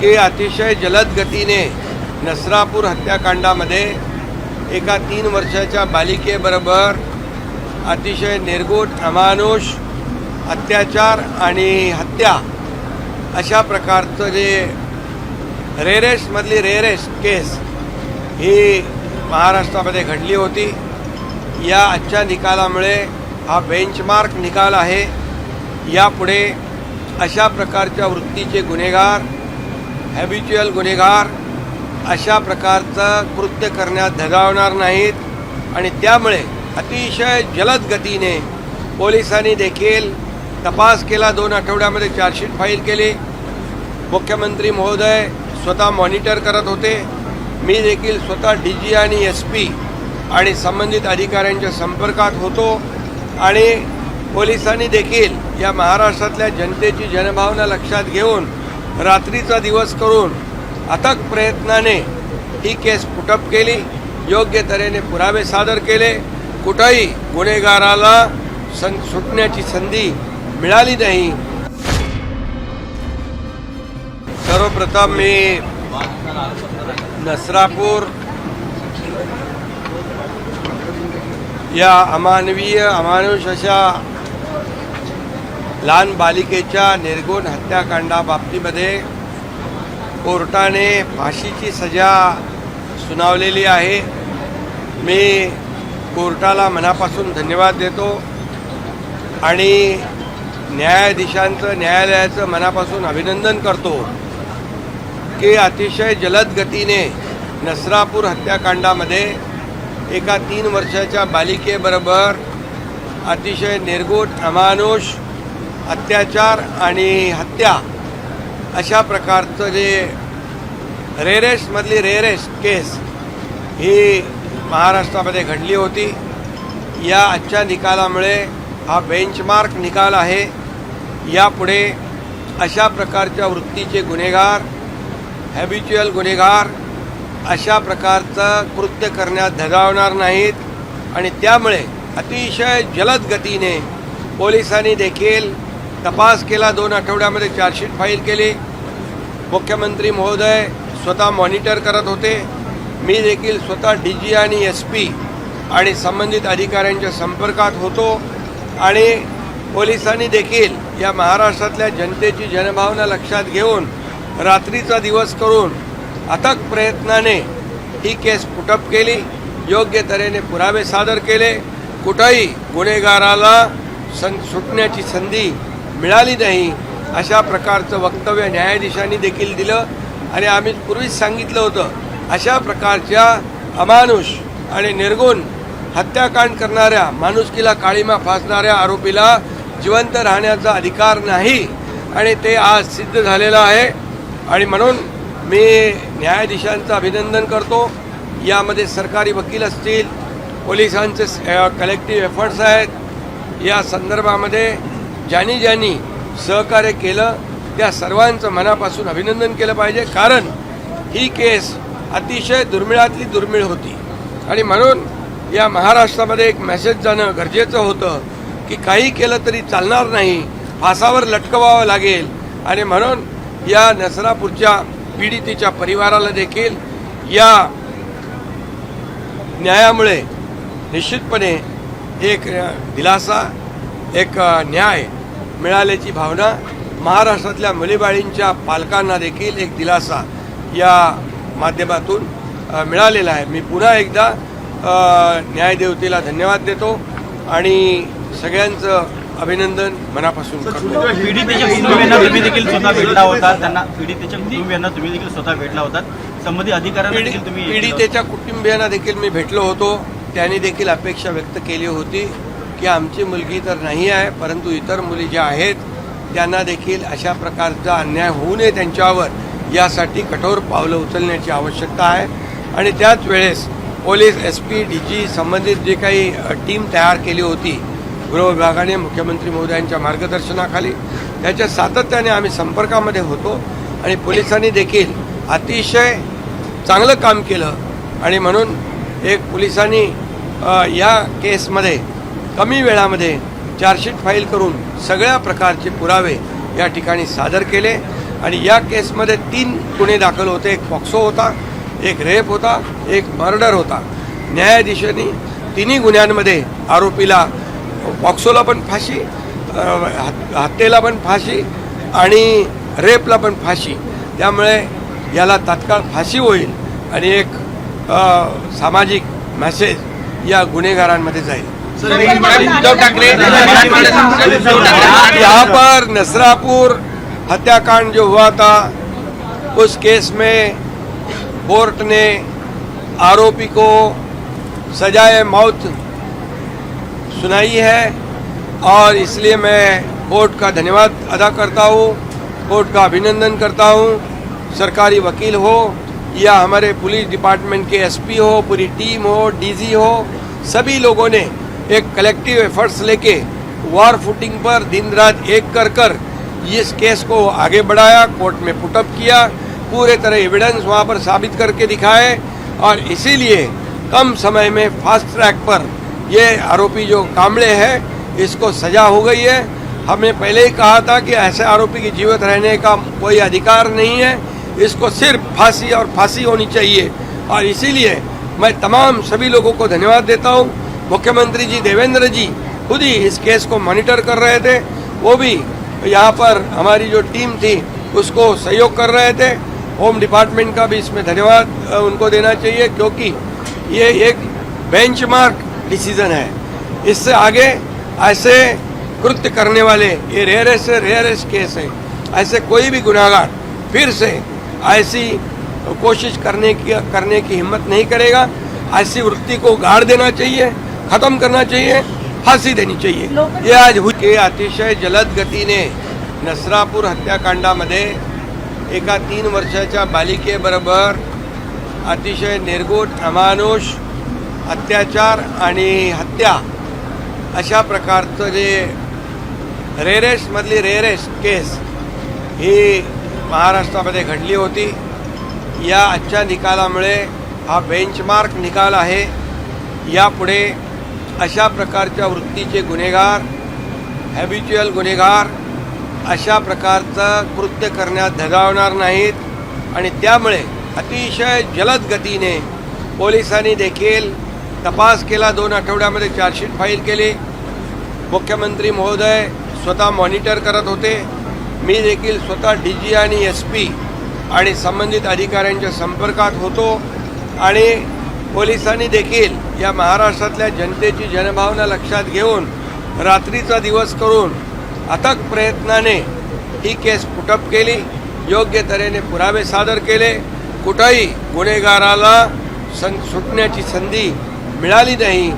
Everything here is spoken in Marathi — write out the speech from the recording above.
की अतिशय जलद गतीने नसरापूर हत्याकांडामध्ये एका 3 वर्षाच्या बालिकेबरोबर अतिशय निर्गुण अमानुष अत्याचार आणि हत्या अशा प्रकारचं जे रेअरेस्टमधली रेअरेस्ट केस ही महाराष्ट्रामध्ये घडली होती। या आजच्या निकालामुळे हा बेंचमार्क निकाल आहे। यापुढे अशा प्रकारच्या वृत्तीचे गुन्हेगार, हॅबिच्युअल गुन्हेगार अशा प्रकारचं कृत्य करण्यात धजावणार नाहीत आणि त्यामुळे अतिशय जलद गतीने पोलिसांनी देखील तपास केला। 2 आठवड्यामध्ये चार्जशीट फाईल केली। मुख्यमंत्री महोदय स्वतः मॉनिटर करत होते। मी देखील स्वतः DG आणि SP आणि संबंधित अधिकाऱ्यांच्या संपर्कात होतो आणि पोलिसांनी देखील या महाराष्ट्रातल्या जनतेची जनभावना लक्षात घेऊन रात्रीचा दिवस करून अथक प्रयत्नाने ही केस पुटअप केली। योग्य तऱ्हेने पुरावे सादर केले। कुठेही गुन्हेगाराला सुटण्याची संधी मिळाली नाही। सर्वप्रथम मी नसरापूर या अमानवीय अमानुष अशा लहान बालिकेच्या निर्गुण हत्याकांडाबाबतीमध्ये कोर्टाने फाशीची सजा सुनावलेली आहे। मी कोर्टाला मनापासून धन्यवाद देतो आणि न्यायाधीशांचं मनापासून अभिनंदन करतो की अतिशय जलद गतीने नसरापूर हत्याकांडामध्ये एका 3 वर्षाच्या बालिकेबरोबर अतिशय निर्गुण अमानुष अत्याचार आणि हत्या अशा प्रकारचं जे रेअरेस्टमधली रेअरेस्ट केस ही महाराष्ट्रामध्ये घडली होती। या आजच्या निकालामुळे हा बेंचमार्क निकाल आहे। यापुढे अशा प्रकारच्या वृत्तीचे गुन्हेगार, हॅबिच्युअल गुन्हेगार अशा प्रकारचं कृत्य करण्यात धजावणार नाहीत आणि त्यामुळे अतिशय जलद गतीने पोलिसांनी देखील तपास केला। 2 आठवड्यामध्ये चार्जशीट फाईल केली। मुख्यमंत्री महोदय स्वतः मॉनिटर करत होते। मी देखील स्वतः DG आणि SP आणि संबंधित अधिकाऱ्यांच्या संपर्कात होतो आणि पोलिसांनी देखील या महाराष्ट्रातल्या जनतेची जनभावना लक्षात घेऊन रात्रीचा दिवस करून अथक प्रयत्नाने ही केस पुटअप केली। योग्य तऱ्हेने पुरावे सादर केले। कुठेही गुन्हेगाराला सुटण्याची संधी मिळाली नाही अशा प्रकारचं वक्तव्य न्यायाधीशांनी देखील दिलं आणि आम्ही पूर्वीच सांगितलं होतं अशा प्रकारच्या अमानुष आणि निर्गुण हत्याकांड करणाऱ्या, माणुसकीला काळीमा फासणाऱ्या आरोपीला जिवंत राहण्याचा अधिकार नाही आणि ते आज सिद्ध झालेलं आहे आणि म्हणून मी न्यायाधीशांचं अभिनंदन करतो। यामध्ये सरकारी वकील असतील, पोलिसांचे कलेक्टिव्ह एफर्ट्स आहेत। या संदर्भामध्ये ज्यांनी सहकार्य केलं त्या सर्वांचं मनापासून अभिनंदन केलं पाहिजे, कारण ही केस अतिशय दुर्मिळातली दुर्मिळ होती आणि म्हणून या महाराष्ट्रामध्ये एक मेसेज जाणं गरजेचं होतं की काही केलं तरी चालणार नाही, फासावर लटकवावं लागेल आणि म्हणून या नसरापूरच्या पीडितेच्या परिवाराला देखील या न्यायामुळे निश्चितपणे एक दिलासा, एक न्याय मिळाल्याची भावना, महाराष्ट्रातल्या मुलीबाळींच्या पालकांना देखील एक दिलासा या माध्यमातून मिळालेला आहे। मी पुन्हा एकदा न्यायदेवतेला धन्यवाद देतो आणि सगळ्यांचं अभिनंदन मनापासून करतो। पीडितेच्या कुटुंबियांना तुम्ही देखील स्वतः भेटला होता, त्यांना पीडितेच्या कुटुंबियांना तुम्ही देखील स्वतः भेटला होता, संबंधित अधिकाऱ्यांना देखील तुम्ही पीडितेच्या कुटुंबियांना देखील मी भेटलो होतो। त्यांनी देखील अपेक्षा व्यक्त केली होती की आमची मुलगी तर नाही आहे, परंतु इतर मुली ज्या आहेत त्यांना देखील अशा प्रकारचा अन्याय होऊ नये त्यांच्यावर, यासाठी कठोर पावलं उचलण्याची आवश्यकता आहे आणि त्याच वेळेस पोलीस, SP, DG संबंधित जे काही टीम तयार केली होती गृह विभागाने मुख्यमंत्री महोदयांच्या मार्गदर्शनाखाली, त्याच्या सातत्याने आम्ही संपर्कामध्ये होतो आणि पोलिसांनी देखील अतिशय चांगलं काम केलं आणि म्हणून एक पोलिसांनी या केसमध्ये कमी वेळामध्ये चार्जशीट फाईल करून सगळ्या प्रकारचे पुरावे या ठिकाणी सादर केले आणि या केसमध्ये 3 गुन्हे दाखल होते. एक पॉक्सो होता, एक रेप होता, एक मर्डर होता. न्यायाधीशांनी तिन्ही गुन्ह्यांमध्ये आरोपीला पॉक्सोला पण फाशी, हत्येला पण फाशी आणि रेपला पण फाशी, त्यामुळे याला तात्काळ फाशी होईल आणि एक सामाजिक मेसेज या गुन्हेगारांमध्ये जाईल. उद्धव ठाकरे यहाँ पर नसरापुर हत्याकांड जो हुआ था, उस केस में कोर्ट ने आरोपी को सजाए मौत सुनाई है और इसलिए मैं कोर्ट का धन्यवाद अदा करता हूँ, कोर्ट का अभिनंदन करता हूँ. सरकारी वकील हो या हमारे पुलिस डिपार्टमेंट के एसपी हो, पूरी टीम हो, डीजी हो, सभी लोगों ने एक कलेक्टिव एफर्ट्स लेके वार फुटिंग पर दिन रात एक कर इस केस को आगे बढ़ाया, कोर्ट में पुटअप किया, पूरे तरह एविडेंस वहाँ पर साबित करके दिखाए और इसीलिए कम समय में फास्ट ट्रैक पर ये आरोपी जो कांबळे है इसको सजा हो गई है. हमने पहले ही कहा था कि ऐसे आरोपी की जीवित रहने का कोई अधिकार नहीं है, इसको सिर्फ फांसी और फांसी होनी चाहिए. और इसीलिए मैं तमाम सभी लोगों को धन्यवाद देता हूँ. मुख्यमंत्री जी देवेंद्र जी खुद ही इस केस को मॉनिटर कर रहे थे, वो भी यहाँ पर हमारी जो टीम थी उसको सहयोग कर रहे थे. होम डिपार्टमेंट का भी इसमें धन्यवाद उनको देना चाहिए, क्योंकि ये एक बेंचमार्क डिसीजन है. इससे आगे ऐसे कृत्य करने वाले, ये रेयरेस्ट केस है, ऐसे कोई भी गुनाहगार फिर से ऐसी कोशिश करने की हिम्मत नहीं करेगा. ऐसी वृत्ति को गाड़ देना चाहिए, खत्म करना चाहिए, फांसी देनी चाहिए. ये आज हुई अतिशय जलद गतीने नसरापूर हत्याकांडामध्ये एका 3 वर्षाच्या बालिकेबरोबर अतिशय निर्गुण अमानुष अत्याचार आणि हत्या अशा प्रकारचं जे रेयरेस्टमधली रेयरेस्ट केस ही महाराष्ट्रामध्ये घडली होती. या आजच्या निकालामुळे हा बेंचमार्क निकाल आहे. यापुढे अशा प्रकारच्या वृत्तीचे गुन्हेगार, हॅबिच्युअल गुन्हेगार अशा प्रकारचं कृत्य करण्यात धजावणार नाहीत आणि त्यामुळे अतिशय जलद गतीने पोलिसांनी देखील तपास केला. 2 आठवड्यामध्ये चार्जशीट फाईल केली. मुख्यमंत्री महोदय स्वतः मॉनिटर करत होते. मी देखील स्वतः DG आणि SP आणि संबंधित अधिकाऱ्यांच्या संपर्कात होतो आणि पोलिसांनी देखील या महाराष्ट्रातल्या जनतेची जनभावना लक्षात घेऊन रात्रीचा दिवस करून अथक प्रयत्नाने ही केस पुटअप केली. योग्य तऱ्हेने पुरावे सादर केले. कुठेही गुन्हेगाराला सुटण्याची संधी मिळाली नाही.